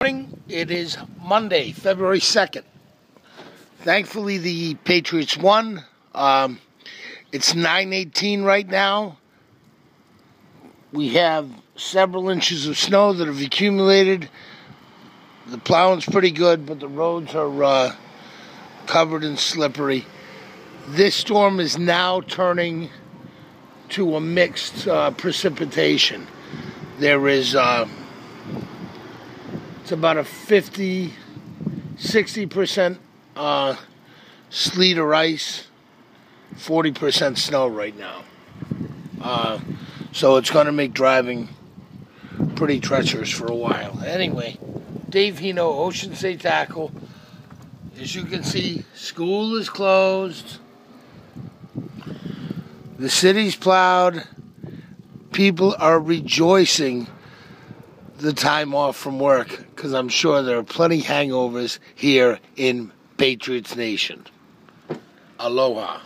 Morning. It is Monday, February 2nd. Thankfully, the Patriots won. It's 9:18 right now. We have several inches of snow that have accumulated. The plowing's pretty good, but the roads are covered and slippery. This storm is now turning to a mixed precipitation. There is it's about a 60% sleet or ice, 40% snow right now. So it's going to make driving pretty treacherous for a while. Anyway, Dave Hino, Ocean State Tackle. As you can see, school is closed. The city's plowed. People are rejoicing the time off from work because I'm sure there are plenty hangovers here in Patriots Nation. Aloha.